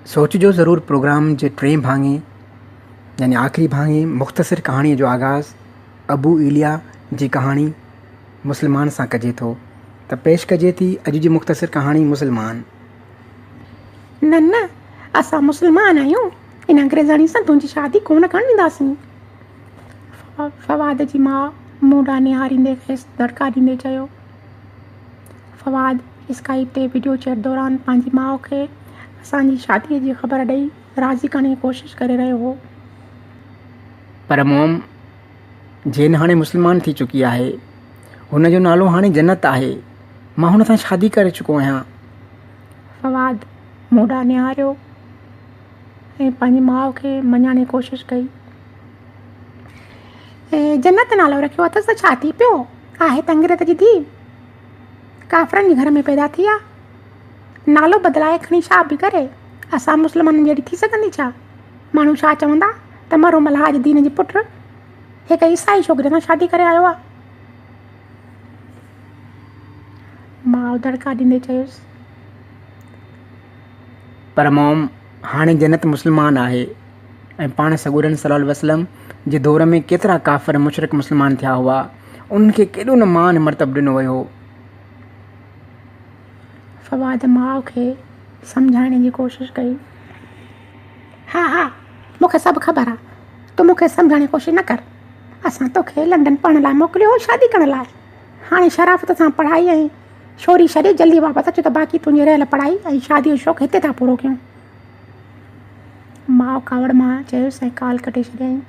सोचिजो ज़रूरु प्रोग्राम जे टें भाङे यानी आख़िरी भाङे मुख़्तसिर कहाणीअ जो आगाज़ अबू इलिया जी कहाणी मुस्लमान सां कजे थो। त पेश कजे थी अॼु जी मुख़्तसिर कहाणी मुस्लमान। न न, असां मुस्लमान आहियूं, इन अंग्रेज़ाणी सां तुंहिंजी शादी कोन करणु ॾींदासीं। फवाद जी माउ मूं ॾांहुं निहारींदे खेसि दड़का ॾींदे चयो। फवाद स्काइप ते वीडियो चैट दौरान पंहिंजी माउ खे असांजी शादीअ जी ख़बर ॾेई राज़ी करण जी कोशिशि करे रहियो हो। पर मोम जेन हाणे मुस्लमान थी चुकी आहे, हुन जो नालो हाणे जन्नत आहे। मां हुन सां शादी करे चुको आहियां। फवाद मूं ॾांहुं निहारियो ऐं पंहिंजी माउ खे मञण जी कोशिशि कई। जन्नत नालो रखियो अथसि त छा थी पियो? आहे त अंग्रेज़ जी धीउ, काफ़रनि जे घर में पैदा थी आहे। नालो बदिलाए खणी छा बि करे, असां मुस्लमाननि जहिड़ी थी सघंदी छा? माण्हू छा चवंदा त मरो मल्हाज दीन जी पुटु हिकु ईसाई छोकिरे सां शादी करे आयो आहे। माउ दड़का ॾींदे चयुसि। पर मोम हाणे जन्नत मुस्लमान आहे ऐं पाण सॻुरनि सल्लल्लाहु अलैहि वसल्लम जे दौर में केतिरा काफ़िर मुशरिक मुस्लमान थिया हुआ, उन्हनि खे केॾो न मान मर्तब ॾिनो वियो। फवाद माउ खे सम्झाइण जी कोशिशि कई। हा हा, मूंखे सभु ख़बर आहे, तूं मूंखे सम्झण जी कोशिशि न कर। असां तोखे लंडन पढ़ण लाइ मोकिलियो हो, शादी करण लाइ। हाणे शराफ़त सां पढ़ाई ऐं छोरी छॾे जल्दी वापसि अचो त बाक़ी तुंहिंजी रहियल पढ़ाई ऐं शादी जो शौक़ु हिते था पूरो कयूं। माउ कावड़ मां चयुसि ऐं काल कटे छॾियईं।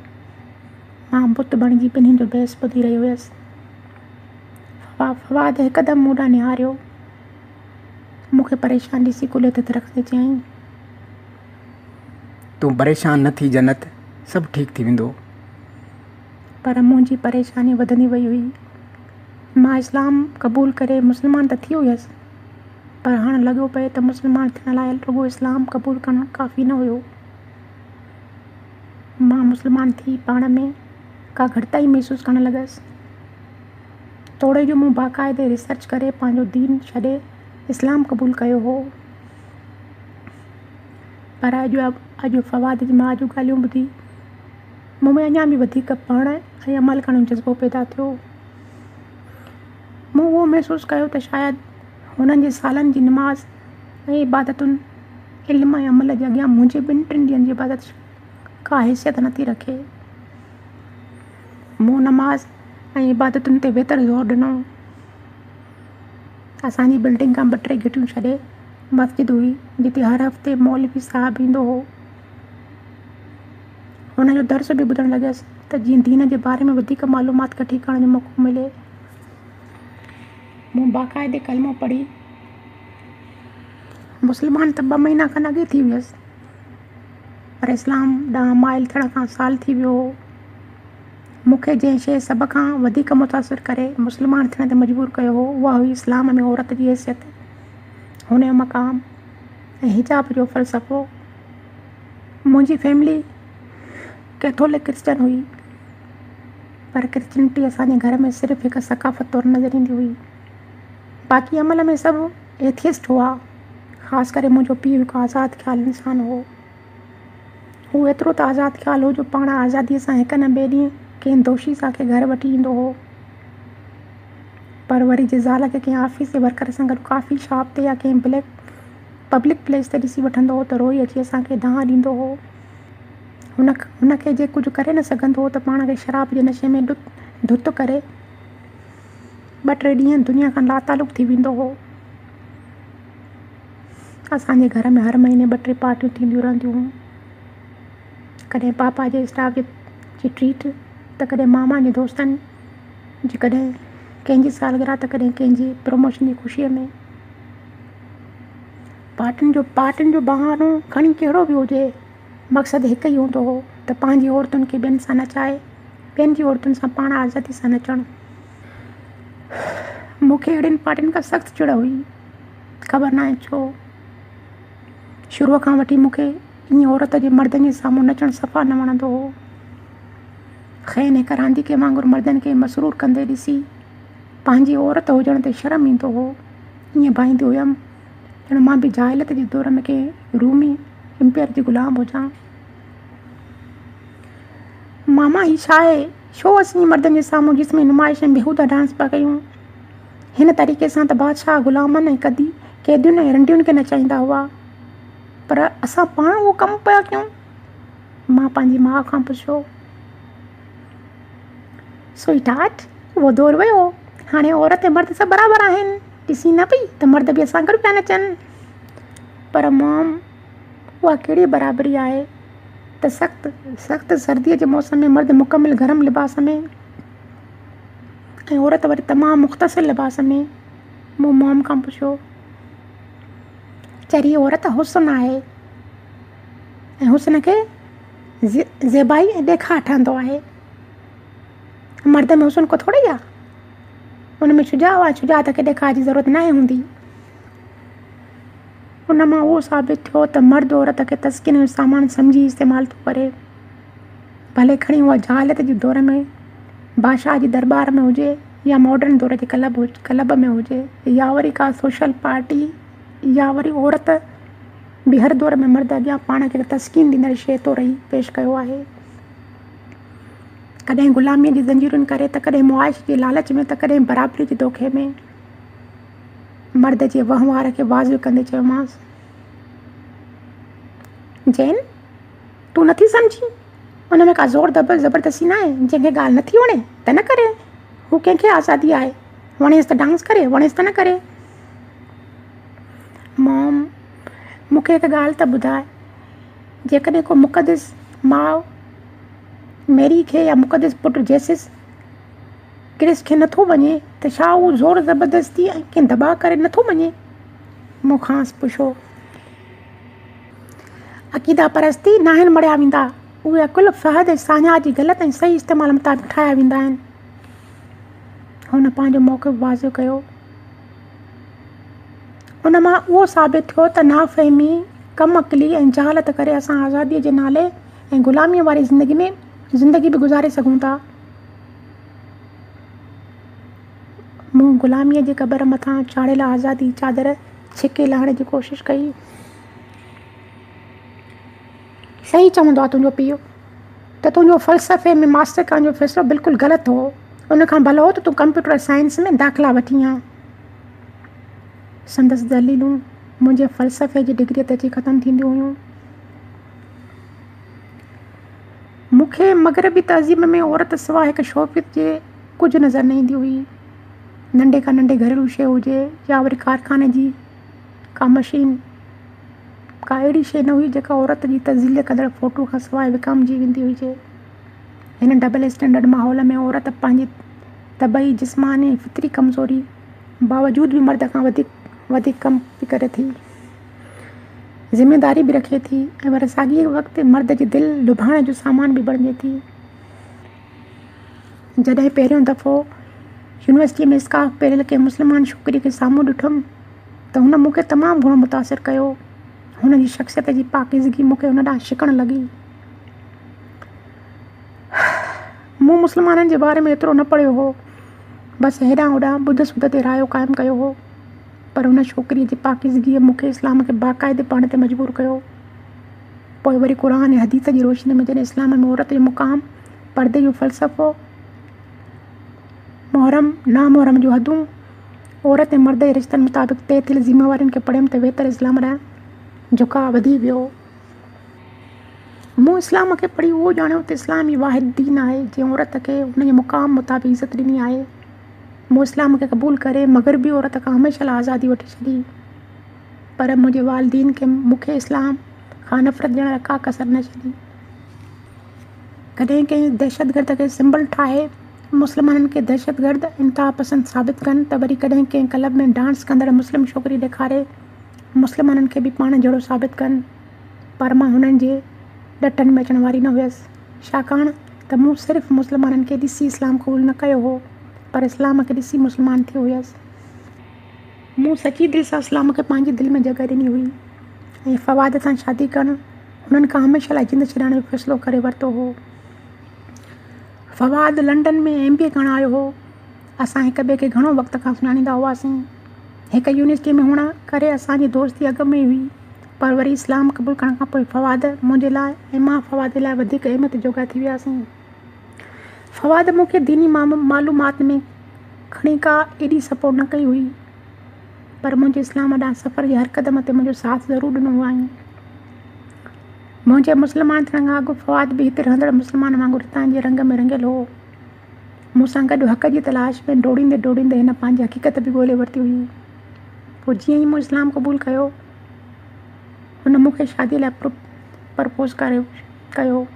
मां बुत बणिजी ॿिन्हिनि जो बहस ॿुधी रही हुयसि। फवाद हिकदमि मूं ॾांहुं निहारियो, मूंखे परेशान ॾिसी कुल्हे ते रखंदे चयईं, तूं परेशान न थी जन्नत, सभु ठीकु थी वेंदो। पर मुंहिंजी परेशानी वधंदी वई हुई। मां इस्लाम क़बूल करे मुस्लमान त थी हुयसि, पर हाणे लॻो पए त मुस्लमान थियण लाइ रुॻो इस्लाम क़बूल करणु काफ़ी न हुयो। मां मुस्लमान थी पाण में का घटिताई महसूसु करणु लॻसि। तोड़े जो मूं बाक़ाइदे रिसर्च करे पंहिंजो दीन छॾे इस्लाम क़बूल कयो हो। पर अॼु फवाद जी माउ जूं ॻाल्हियूं ॿुधी मूं में अञा बि वधीक पढ़ण ऐं अमल करण जो जज़्बो पैदा थियो। मूं उहो महसूसु कयो त शायदि हुननि जे सालनि जी नमाज़ ऐं इबादतुनि, इल्म ऐं अमल जे अॻियां मुंहिंजे 2-3 ॾींहंनि जी इबादत का हैसियत नथी रखे। मूं नमाज़ ऐं इबादतुनि ते बेहतर ज़ोर ॾिनो। असांजी बिल्डिंग खां 2-3 घिटियूं छॾे मस्जिद हुई जिते हर हफ़्ते मौलवी साहिबु ईंदो हो। हुनजो दर्स बि ॿुधणु लॻसि त जीअं दीन जे बारे में वधीक मालूमात कठी करण जो मौक़ो मिले। मूं बाक़ाइदे कलमो पढ़ी मुस्लमान त 2 महीना खनि अॻे थी वियसि, पर इस्लाम ॾांहुं माइल थियण खां साल थी वियो हो। मूंखे जंहिं शइ सभ खां वधीक मुतासिर करे मुस्लमान थियण ते मजबूर कयो हो, उहा हुई इस्लाम में औरत जी हैसियत, हुनजो मक़ाम ऐं हिजाब जो फ़लसफ़ो। मुंहिंजी फैमिली कैथोलिक क्रिश्चन हुई, पर क्रिश्चनिटी असांजे घर में सिर्फ़ु हिकु सकाफ़त तौरु नज़र ईंदी हुई। बाक़ी अमल में सभु एथियस्ट हुआ। ख़ासि करे मुंहिंजो पीउ हिकु आज़ादु ख़्यालु इंसानु हो। हू एतिरो त आज़ादु ख़्यालु हो जो पाण आज़ादीअ सां हिक न ॿिए ॾींहुं कंहिं दोषी सां खे घर वठी ईंदो हो। पर वरी जे ज़ाल खे कंहिं ऑफिस जे वर्कर सां गॾु कॉफ़ी शॉप ते या कंहिं पब्लिक प्लेस ते ॾिसी वठंदो हो त रोई अची असांखे दांह ॾींदो हो। हुनखे जे कुझु करे न सघंदो हो त पाण खे शराब जे नशे में धुत करे 2-3 ॾींहं दुनिया खां लातालुक़ थी वेंदो हो। असांजे घर में हर महीने 2-3 पार्टियूं थींदियूं रहंदियूं हुयूं। कॾहिं पापा जे स्टाफ जी ट्रीट, त कॾहिं मामा जे दोस्तनि जी, कॾहिं कंहिंजी सालगिरह, त कॾहिं कंहिंजी प्रमोशन जी ख़ुशीअ में। पार्टियुनि जो बहानो खणी कहिड़ो बि हुजे, मक़सदु हिकु ई हूंदो हो त पंहिंजी औरतुनि खे ॿियनि सां नचाए, ॿियनि जी औरतुनि सां पाण आज़ादी सां नचणु। मूंखे अहिड़ियुनि पार्टियुनि खां सख़्तु चिड़ हुई, ख़बर नाहे छो। शुरूअ खां वठी मूंखे ईअं औरत जे मर्दनि जे साम्हूं नचणु सफ़ा न वणंदो हो। ख़ैन हिकु रांदीके वांगुरु मर्दनि खे मसरूर कंदे ॾिसी पंहिंजी औरत हुजण ते शर्म ईंदो हो। ईअं भाईंदी हुयमि ॼण मां बि जाहिलियत जे दौर में कंहिं रूमी एम्पायर जी ग़ुलाम हुजां। मामा ही छा आहे, छो असीं मर्दनि जे साम्हूं जिस्मी नुमाइश ऐं बेहूदा डांस पिया कयूं। हिन तरीक़े सां त बादशाह ग़ुलामनि ऐं क़ैदियुनि ऐं रंडियुनि खे नचाईंदा हुआ, पर असां पाण उहो कमु पिया कयूं। मां पंहिंजी माउ खां पुछियो। स्वीटार्ट, उहो दौरु वियो, हाणे औरत ऐं मर्द सभु बराबरि आहिनि। ॾिसी न पई त मर्द बि असां गॾु पिया नचनि। पर मॉम, उहा कहिड़ी बराबरी आहे त सख़्तु सर्दीअ जे मौसम में मर्द मुकमिल गरम लिबास में ऐं औरत वरी तमामु मुख़्तसिर लिबास में। मूं मॉम खां पुछियो। चरी औरत हुस्न आहे ऐं हुस्न खे ज़ेबाई ऐं ॾेखार ठहंदो आहे। मर्द में हुस्न को थोड़ी आहे, उन में शुजाउ आहे। शुजात खे ॾेखार जी ज़रूरत न हूंदी। उन मां उहो साबित थियो त मर्द औरत खे तस्कीन जो सामान सम्झी इस्तेमालु थो करे, भले खणी उहा जहालियत जे दौर में बादशाह जी दरबार में हुजे या मॉडर्न दौर जे क्लब में हुजे, या वरी का सोशल पार्टी, या वरी औरत बि हर दौर में मर्द अॻियां पाण खे तस्कीन ॾींदड़ शइ तो रही पेश कयो आहे। कॾहिं ग़ुलामीअ जी ज़ंजीरुनि करे, त कॾहिं मुआइश जे लालच में, त कॾहिं बराबरी जे दोखे में। मर्द जे वहिंवार खे वाज़िब कंदे चयोमांसि, जैन, तूं नथी सम्झी, उन में का ज़ोर ज़बरदस्ती न आहे। जंहिंखे ॻाल्हि नथी वणे त न करे, हू कंहिंखे आज़ादी आहे, वणेसि त डांस करे, वणेसि त न करे। मॉम, मूंखे हिकु ॻाल्हि त ॿुधाए, जेकॾहिं को मुक़दस माउ मेरी खे या मुक़दस पुटु जेसिस क्रिस खे नथो वञे, त छा उहो ज़ोर ज़बरदस्ती ऐं कंहिं दॿा करे नथो वञे? मूं खांसि पुछो। अक़ीदा परस्ती न आहिनि मड़िया वेंदा, उहे अकुल, फ़हद ऐं साञा जी ग़लति ऐं सही इस्तेमालु मुताबिक़ ठाहिया वेंदा आहिनि। हुन पंहिंजो मौक़िफ़ वाज़िब कयो। उन मां उहो साबित थियो त नाफ़हमी, कम अक़ली ऐं जहालत करे असां आज़ादीअ जे नाले ऐं ग़ुलामीअ वारी ज़िंदगी बि गुज़ारे सघूं था। मूं ग़ुलामीअ जे क़बर मथां चाढ़ियल आज़ादी चादर छिके लाहिण जी कोशिशि कई। सही चवंदो आहे तुंहिंजो पीउ त तुंहिंजो फ़लसफ़े में मास्टर करण जो फ़ैसिलो बिल्कुलु ग़लति हो। उन खां भलो हो त तूं कंप्यूटर साइंस में दाख़िला वठी आ। संदसि दलीलूं मुंहिंजे फ़लसफ़े जी डिग्रीअ ते अची ख़तमु थींदियूं हुयूं। मूंखे मग़रबी तहज़ीब में औरत सवाइ हिकु शोफ़ियत जे कुझु नज़र न ईंदी हुई। नंढे खां नंढे घरेलू शइ हुजे या वरी कारखाने जी का मशीन, का अहिड़ी शइ न हुई जेका औरत जी तज़ील कंदड़ फ़ोटो खां सवाइ विकामजी वेंदी हुजे। हिन डबल स्टैंडर्ड माहौल में औरत पंहिंजी तबई, जिस्मानी, फितरी कमज़ोरी बावजूद बि मर्द खां वधीक कमु बि करे थी, ज़िम्मेदारी बि रखे थी, ऐं वरी साॻिए वक़्तु मर्द जी दिलि लुभाइण जो सामान बि बणिजे थी। जॾहिं पहिरियों दफ़ो यूनिवर्सिटीअ में स्कार्फ पहिरियल कंहिं मुस्लमान छोकिरी खे साम्हूं ॾिठुमि त हुन मूंखे तमामु घणो मुतासिर कयो। हुन जी शख़्सियत जी पाकीज़गी मूंखे हुन ॾांहुं छिकणु लॻी। मूं मुस्लमाननि जे बारे में एतिरो न पढ़ियो हो, बसि हेॾां होॾां ॿुध सुध ते रायो क़ाइमु कयो हो, पर हुन छोकिरीअ जी पाकीज़गीअ मूंखे इस्लाम खे बाक़ाइदे पाण ते मजबूर कयो। पोइ वरी क़ुर ऐं हदीस जी रोशनी में जॾहिं इस्लाम में औरत जो मुक़ाम, पर्दे जो फ़लसफ़ो, मुहरम नामुहरम जूं हदूं, औरत ऐं मर्द जे रिश्तनि मुताबिक़ तइ थियल ज़िम्मेवारियुनि खे पढ़ियमि त बहितर इस्लाम ॾांहुं झुकाव वधी वियो। मूं इस्लाम खे पढ़ी उहो ॼाणियो त इस्लाम ई वाहिद दीन आहे जंहिं औरत खे हुन जे मुक़ाम मुताबिक़ इज़त ॾिनी आहे। मूं इस्लाम खे क़बूल करे मग़रबी औरत खां हमेशह लाइ आज़ादी वठी छॾी, पर मुंहिंजे वालिदीन खे मूंखे इस्लाम खां नफ़रत ॾियण का कसर न छॾी। कॾहिं कंहिं दहशतगर्द खे सिंबल ठाहे मुस्लमाननि खे दहशतगर्द इंतिहा पसंदि साबित कनि, त वरी कॾहिं कंहिं क्लब में डांस कंदड़ मुस्लिम छोकिरी ॾेखारे मुस्लमाननि खे बि पाण जहिड़ो साबित कनि, पर मां हुननि जे ॾटनि में अचण वारी न हुयसि, छाकाणि त मूं सिर्फ़ु मुस्लमाननि खे ॾिसी इस्लाम क़बूल न कयो हो, पर इस्लाम खे ॾिसी मुस्लमान थियो हुयसि। मूं सची दिलि सां इस्लाम खे पंहिंजी दिलि में जॻह ॾिनी हुई ऐं फ़वाद सां शादी करणु, हुननि खां हमेशह लाइ जिंद छॾाइण जो फ़ैसिलो करे वरितो हो। फ़वाद लंडन में MBA करणु आयो हो। असां हिक ॿिए खे घणो वक़्त खां सुञाणींदा हुआसीं। हिकु यूनिवर्सिटी में हुअण करे असांजी दोस्ती अॻ में हुई, पर वरी इस्लाम क़बूल करण खां पोइ फ़वाद मुंहिंजे लाइ ऐं मां फ़वाद लाइ वधीक अहमियत जोॻा थी वियासीं। फ़वाद मूंखे दीनी मालूमात में खणी का एॾी सपोर्ट न कई हुई, पर मुंहिंजे इस्लाम ॾांहुं सफ़र जे हर क़दम ते मुंहिंजो साथ ज़रूरु ॾिनो हुआईं। मुंहिंजे मुस्लमान थियण खां अॻु फ़वाद बि हिते रहंदड़ मुस्लमान वांगुरु हितां जे रंग में रंगियल हो। मूंसां गॾु हक़ जी तलाश में डोड़ींदे हिन पंहिंजी हक़ीक़त बि ॻोल्हे वरिती हुई। पोइ जीअं ई मूं इस्लाम क़बूल कयो, हुन मूंखे शादीअ लाइ प्रपोज़ कयो।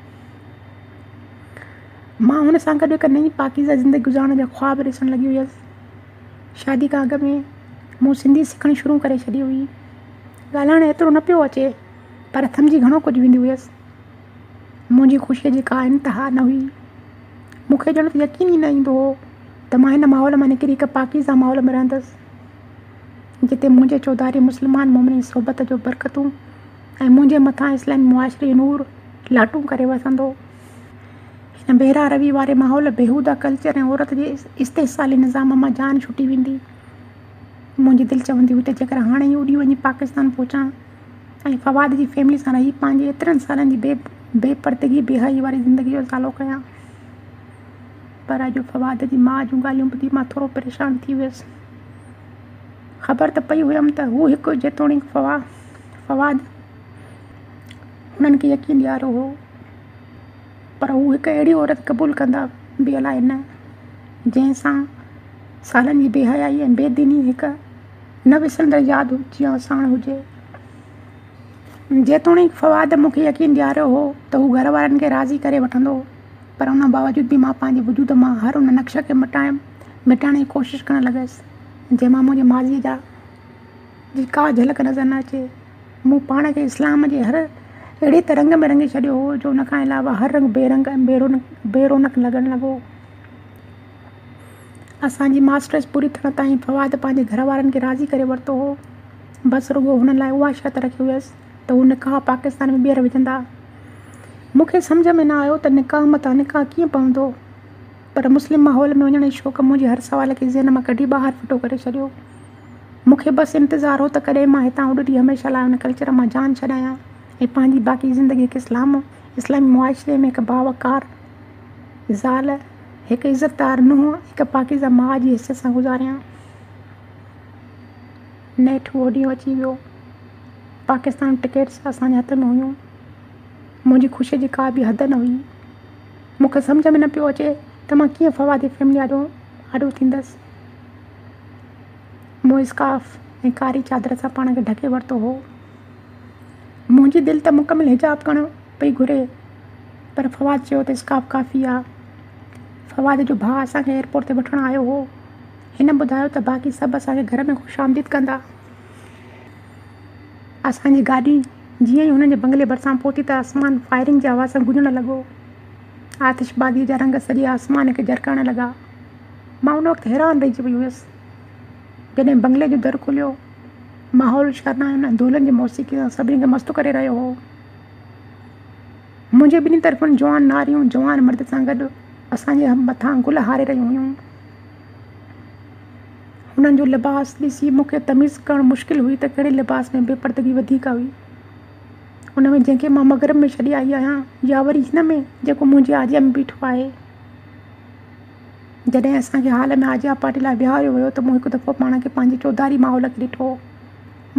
मां हुन सां गॾु हिकु नई पाकीज़ा ज़िंदगी गुज़ारण जा ख़्वाब ॾिसणु लॻी हुयसि। शादी खां अॻु में मूं सिंधी सिखणु शुरू करे छॾी हुई। ॻाल्हाइण एतिरो न पियो अचे, पर सम्झी घणो कुझु वेंदी हुयसि। मुंहिंजी ख़ुशीअ जी का इंतिहा न हुई। मूंखे ॼण त यकीन ई न ईंदो हो त मां हिन माहौल मां निकिरी हिकु पाकीज़ा माहौल में रहंदसि, जिते मुंहिंजे चौधारी मुस्लमान मोमिन सोबत जो बरकतूं ऐं मुंहिंजे मथां इस्लामी मुआशरे नूर लाटूं करे वसंदो। हिन बेरा रवी वारे माहौल, बेहूदा कल्चर ऐं औरत जे इस्तेहसाली निज़ाम मां जान छुटी वेंदी। मुंहिंजी दिलि चवंदी हुई त जेकर हाणे ई उॾी वञी पाकिस्तान पहुचां ऐं फ़वाद जी फैमिली सां रही पंहिंजे एतिरनि सालनि जी बेपर्दगी बेहयाई वारी ज़िंदगी जो सालो कयां। पर अॼु फ़वाद जी माउ जूं ॻाल्हियूं ॿुधी मां थोरो परेशान थी वियसि। ख़बर त पई हुयमि त हू हिकु जेतोणीकि फ़वाद हुननि खे यकीन ॾियारो हो, पर हू हिकु अहिड़ी औरत क़बूल कंदा बि अलाए न, जंहिंसां सालनि जी बेहयाई ऐं बेदीनी हिकु न विसरंदड़ यादि जीअं साण हुजे। जेतोणीकि फ़वाद मूंखे यकीन ॾियारियो हो त हू घर वारनि खे राज़ी करे वठंदो, पर उन बावजूद बि मां पंहिंजे वजूद मां हर उन नक्श खे मिटाइण जी कोशिशि करणु लॻसि, जंहिंमां मुंहिंजे माज़ीअ जी का झलक नज़र न अचे। मूं पाण खे इस्लाम जे हर अहिड़े त रंग में रंगे छॾियो हो जो उन खां अलावा हर रंग बेरंग ऐं बेरोनक लॻणु लॻो। असांजी मास्टर्स पूरी थियण ताईं फ़वाद पंहिंजे घर वारनि खे राज़ी करे वरितो हो। बसि रुॻो हुन लाइ उहा शर्त रखी हुयसि त हू निकाह पाकिस्तान में ॿीहर विझंदा। मूंखे सम्झ में न आयो त निकाह मथां निकाह कीअं पवंदो, पर मुस्लिम माहौल में वञण जी शौक़ु मुंहिंजे हर सुवाल खे ज़हन मां कढी ॿाहिरि फिटो करे छॾियो। मूंखे बसि इंतज़ारु हो त कॾहिं मां हितां उॾी हमेशह लाइ हुन कल्चर मां जान छॾायां ऐं पंहिंजी बाक़ी ज़िंदगी हिकु इस्लामी मुआशरे में हिकु बावकार ज़ाल, हिकु इज़तदार नुंहुं, हिकु पाकीज़ा माउ जी हिस्से सां गुज़ारियां। नेठि उहो ॾींहुं अची वियो। पाकिस्तान टिकेट्स असांजे हथ में हुयूं। मुंहिंजी ख़ुशीअ जी का बि हद न हुई। मूंखे सम्झ में न पियो अचे त मां कीअं फ़वाद जी फैमिली आॾो थींदसि। मूं स्कार्फ ऐं कारी चादर सां पाण खे ढके वरितो हो। मुंहिंजी दिलि त मुकमिल हिजाब करणु पई घुरे, पर फ़वाद चयो त स्कार्फ काफ़ी आहे। फ़वाद जो भाउ असांखे एयरपोर्ट ते वठणु आयो हो। हिन ॿुधायो त बाक़ी सभु असांखे घर में ख़ुशि आमदीद कंदा। असांजी गाॾी जीअं ई हुननि जे बंगले भरिसां पहुती त आसमान फायरिंग जे आवाज़ सां गुंजणु लॻो। आतिशबाज़ीअ जा रंग सॼे आसमान खे झरकाइण लॻा। मां उन वक़्तु हैरान रहिजी वई हुयसि। जॾहिं बंगले जो दरु खुलियो, माहौल शरनायुनि धूलनि जी मौसीक़ी सां सभिनी खे मस्तु करे रहियो हो। मुंहिंजे ॿिन्ही तरफ़नि जवान नारियूं जवान मर्द सां गॾु असांजे मथां गुल हारे रहियूं हुयूं। हुननि जो लिबास ॾिसी मूंखे तमीज़ करणु मुश्किल हुई त कहिड़े लिबास में बेपर्दगी वधीक हुई, उन में जंहिंखे मां मग़रब में छॾी आई आहियां या वरी हिन में जेको मुंहिंजे आजिया में बीठो आहे। जॾहिं असांखे हाल में आजिया पार्टी लाइ विहारियो वियो त मूं हिकु दफ़ो पाण खे पंहिंजे चौधारी माहौल खे ॾिठो।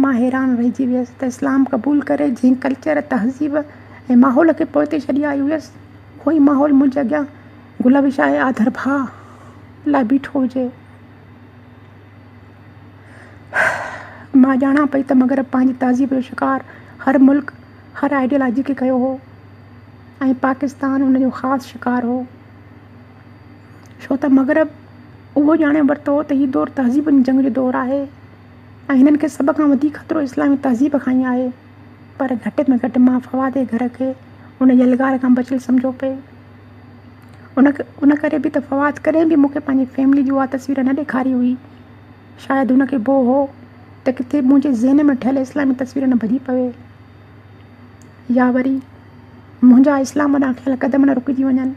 मां हैरान रहिजी वियसि त इस्लाम क़बूल करे जंहिं कल्चर, तहज़ीब ऐं माहौल खे पोइते छॾी आई हुयसि, उहो ई माहौल मुंहिंजे अॻियां गुल विछाए आदर भाउ लाइ बीठो हुजे। मां ॼाणा पई त मग़रब पंहिंजी तहज़ीब जो शिकार हर मुल्क, हर आइडियोलॉजी खे कयो हो ऐं पाकिस्तान उनजो ख़ासि शिकार हो, छो त मग़रब उहो ॼाणे वरितो हो त हीउ दौरु तहज़ीबुनि जंग जो दौरु आहे ऐं हिननि खे सभ खां वधीक ख़तरो इस्लामी तहज़ीब खां ई आहे। पर घटि में घटि मां फ़वाद जे घर खे उन यलगार खां बचियलु सम्झो पिए। उन करे बि त फ़वाद कॾहिं बि मूंखे पंहिंजी फैमिली जी उहा तस्वीर न ॾेखारी हुई। शायदि हुनखे भउ हो त किथे मुंहिंजे ज़हन में ठहियल इस्लामी तस्वीर न भॼी पवे, या वरी मुंहिंजा इस्लाम ॾांहुं ठहियल क़दम न रुकिजी वञनि।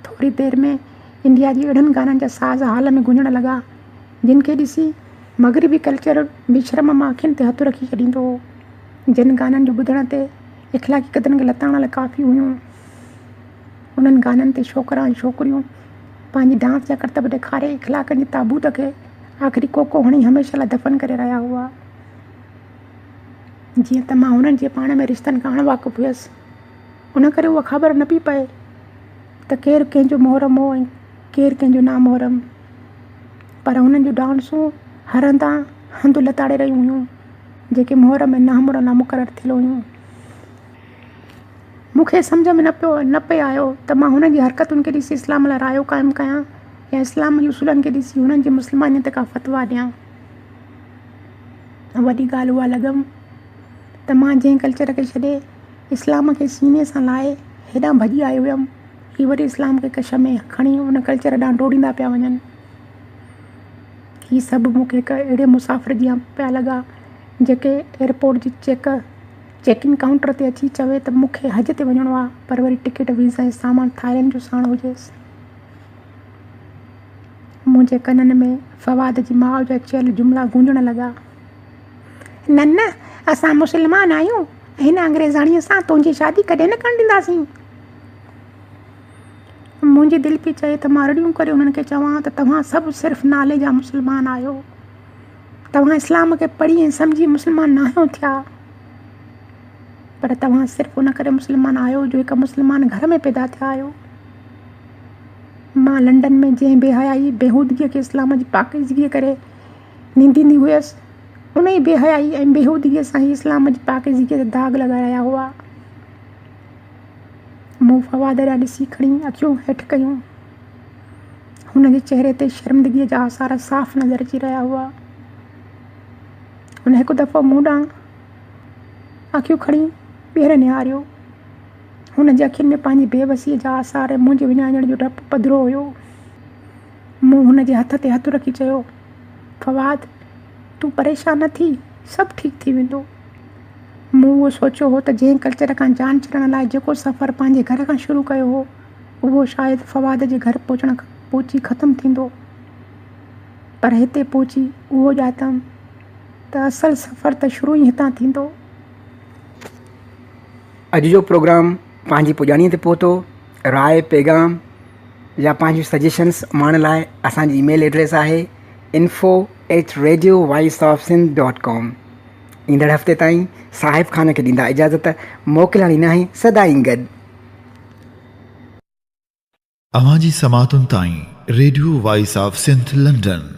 थोरी देरि में इंडिया जी अहिड़नि गाननि जा साज़ हाल में गुंजण लॻा जिन खे ॾिसी मग़रिबी कल्चर बि शर्म मां अखियुनि ते हथु रखी छॾींदो हो। जिन गाननि जो ॿुधण ते इख़लाक़ी क़दरनि खे लताइण लाइ काफ़ी हुयूं, उन्हनि गाननि ते छोकिरा ऐं छोकिरियूं पंहिंजी डांस जा करतब ॾेखारे इख़लाक़नि जे ताबूत खे आख़िरी कोको हणी हमेशह लाइ दफ़न करे रहिया हुआ। जीअं त मां हुननि जे पाण में रिश्तनि खां अणवाक़ुफ़ु हुयसि, उन करे उहा ख़बर न पई पए त केरु कंहिंजो मुहरम हो ऐं केरु कंहिंजो नामुहरम। पर हुननि जूं डांसूं हरंदा हंधु लताड़े रहियूं हुयूं, जेके मुहरम ऐं नामुहरम मुक़ररु थियल हुयूं। मूंखे सम्झ में न पियो आयो त मां हुननि जी हरकतुनि खे ॾिसी इस्लाम लाइ रायो क़ाइमु कयां या इस्लाम जी उसूलनि खे ॾिसी हुननि जी मुस्लमानियत का फ़तवा ॾियां। वॾी ॻाल्हि उहा लॻमि त मां जंहिं कल्चर खे छॾे इस्लाम खे सीने सां लाहे हेॾां भॼी आई हुयमि, ही वरी इस्लाम खे कश में खणी उन कल्चर ॾांहुं डोड़ींदा पिया वञनि। ही सभु मूंखे हिकु अहिड़े मुसाफ़िर जीअं पिया लॻा जेके एयरपोर्ट जी चेकिंग काउंटर ते अची चवे त मूंखे हज ते वञिणो आहे, पर वरी टिकट वीज़ा ऐं सामान थाइलैंड जो साण हुजेसि। मुंहिंजे कननि में फवाद जी माउ जा चयल जुमिला गूंजण लॻा, न न असां मुस्लमान आहियूं, हिन अंग्रेज़ाणीअ सां तुंहिंजी शादी कॾहिं न करणु ॾींदासीं। मुंहिंजी दिलि पई चए त मां रड़ियूं करे उन्हनि खे चवां त तव्हां सभु सिर्फ़ु नाले जा मुस्लमान आहियो, तव्हां इस्लाम खे पढ़ी ऐं सम्झी मुस्लमान न आहियो थिया, पर तव्हां सिर्फ़ु उन करे मुस्लमान आहियो जो हिकु मुस्लमान घर में पैदा थिया आहियो। मां लंडन में जंहिं बेहयाई बेहूदगीअ खे इस्लाम जी पाकीज़गीअ करे नींदींदी हुयसि, उन ई बेहयाई ऐं बेहूदगीअ सां ई इस्लाम जी पाकीज़गीअ ते दाग़ लॻाया हुआ। मूं फवाद ॾांहुं ॾिसी खणी अखियूं हेठि कयूं। हुनजे चहिरे ते शर्मिंदगीअ जा आसार साफ़ नज़र अची रहिया हुआ। हुन हिकु दफ़ो मूं ॾांहुं अखियूं खणी ॿीहर निहारियो। हुन जे अखियुनि में पंहिंजी बेवसीअ जा आसार ऐं मुंहिंजे विञाइण जो डपु पधिरो हुयो। मूं हुन जे हथ ते हथु रखी चयो, फवाद तूं परेशान न थी, सभु ठीकु थी वेंदो। मूं उहो सोचियो हो त जंहिं कल्चर खां जान छॾण लाइ जेको सफ़र पंहिंजे घर खां शुरू कयो हो, उहो शायदि फवाद जे घर पहुची ख़तमु थींदो, पर हिते पहुची उहो ॼातमि त असल सफ़र त शुरू ई हितां थींदो। अॼु जो प्रोग्राम पंहिंजी पुॼाणीअ ते पहुतो। राय पैगाम या पंहिंजूं सजेशन्स माण्हुनि लाइ असांजी ईमेल एड्रेस आहे info@radiovoiceofsindh.com। ईंदड़ हफ़्ते ताईं साहिब ख़ान खे ॾींदा इजाज़त, मोकिलाणी नाहे सदाईं गॾु। अवां जी समातुनि ताईं radio voice of Sindh London